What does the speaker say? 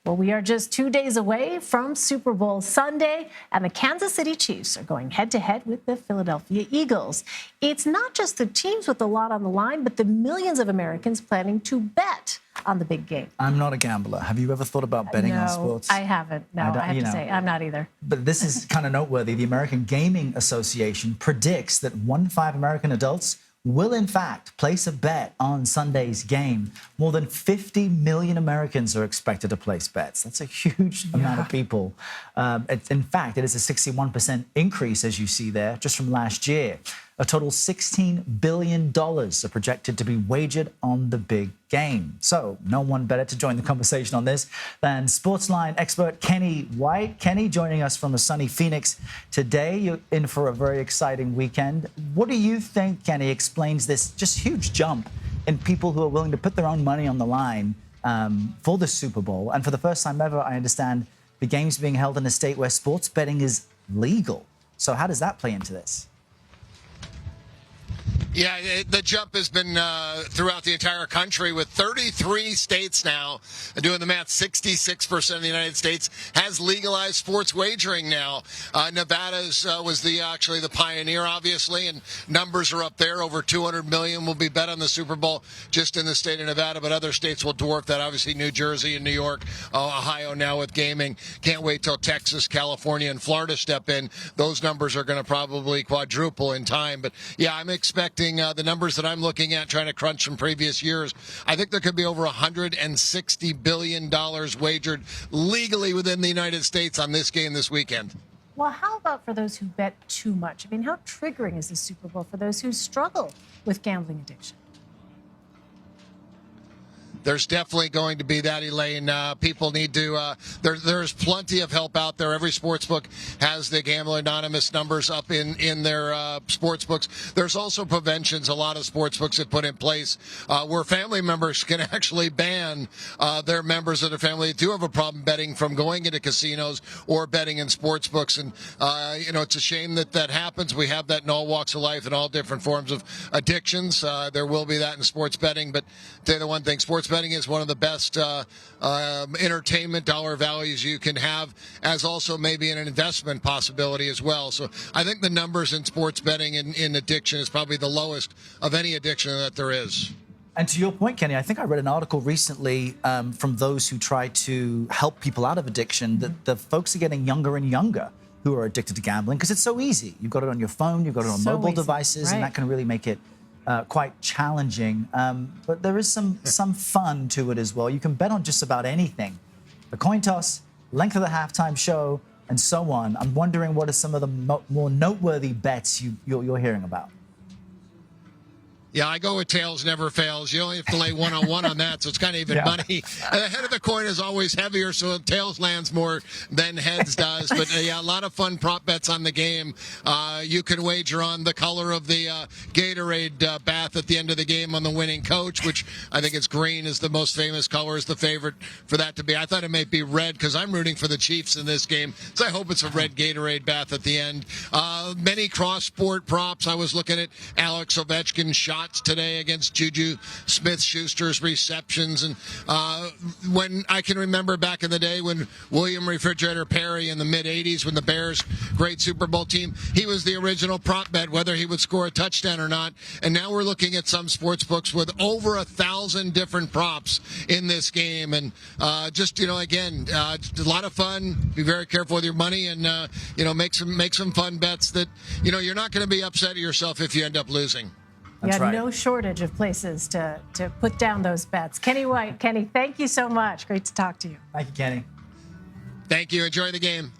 Well, we are just 2 days away from Super Bowl Sunday, and the Kansas City Chiefs are going head-to-head with the Philadelphia Eagles. It's not just the teams with a lot on the line, but the millions of Americans planning to bet on the big game. I'm not a gambler. Have you ever thought about betting on sports? I haven't. No, I have to say, I'm not either. But this is kind of noteworthy. The American Gaming Association predicts that 1 in 5 American adults will, in fact, place a bet on Sunday's game. More than 50 million Americans are expected to place bets. That's a huge amount of people. In fact, it is a 61% increase, as you see there, just from last year. A total $16 billion are projected to be wagered on the big game. So no one better to join the conversation on this than Sportsline expert Kenny White. Kenny, joining us from a sunny Phoenix today. You're in for a very exciting weekend. What do you think, Kenny, explains this just huge jump in people who are willing to put their own money on the line for the Super Bowl? And for the first time ever, I understand the game's being held in a state where sports betting is legal. So how does that play into this? Yeah, the jump has been throughout the entire country with 33 states now. Doing the math, 66% of the United States has legalized sports wagering now. Nevada's was actually the pioneer, obviously, and numbers are up there. Over 200 million will be bet on the Super Bowl just in the state of Nevada, but other states will dwarf that. Obviously, New Jersey and New York, Ohio now with gaming. Can't wait till Texas, California, and Florida step in. Those numbers are going to probably quadruple in time. But yeah, I'm expecting the numbers that I'm looking at, trying to crunch from previous years. I think there could be over $160 billion wagered legally within the United States on this game this weekend. Well, how about for those who bet too much? I mean, how triggering is the Super Bowl for those who struggle with gambling addiction? There's definitely going to be that, Elaine. People need to, there's plenty of help out there. Every sportsbook has the Gambler Anonymous numbers up in their sportsbooks. There's also preventions a lot of sportsbooks have put in place where family members can actually ban their members of their family that do have a problem betting from going into casinos or betting in sportsbooks. And, it's a shame that that happens. We have that in all walks of life and all different forms of addictions. There will be that in sports betting. But to tell you the one thing, sports betting is one of the best entertainment dollar values you can have, as also maybe an investment possibility as well. So I think the numbers in sports betting in addiction is probably the lowest of any addiction that there is. And to your point, Kenny, I think I read an article recently from those who try to help people out of addiction that the folks are getting younger and younger who are addicted to gambling because it's so easy. You've got it on your phone, you've got it on mobile devices, and that can really make it quite challenging, but there is some fun to it as well. You can bet on just about anything. The coin toss, length of the halftime show, and so on. I'm wondering what are some of the more noteworthy bets you're hearing about? Yeah, I go with tails never fails. You only have to lay one-on-one on that, so it's kind of even money. And the head of the coin is always heavier, so tails lands more than heads does. But yeah, a lot of fun prop bets on the game. You can wager on the color of the Gatorade bath at the end of the game on the winning coach, which I think it's green is the most famous color, is the favorite for that to be. I thought it might be red because I'm rooting for the Chiefs in this game, so I hope it's a red Gatorade bath at the end. Many cross-sport props. I was looking at Alex Ovechkin's shot today against Juju Smith-Schuster's receptions. And when I can remember back in the day when William Refrigerator Perry in the mid-'80s, when the Bears, great Super Bowl team, he was the original prop bet, whether he would score a touchdown or not. And now we're looking at some sports books with over 1,000 different props in this game. And again, a lot of fun. Be very careful with your money and, make some fun bets that, you're not going to be upset at yourself if you end up losing. That's right. No shortage of places to put down those bets. Kenny White. Kenny, thank you so much. Great to talk to you. Thank you, Kenny. Thank you. Enjoy the game.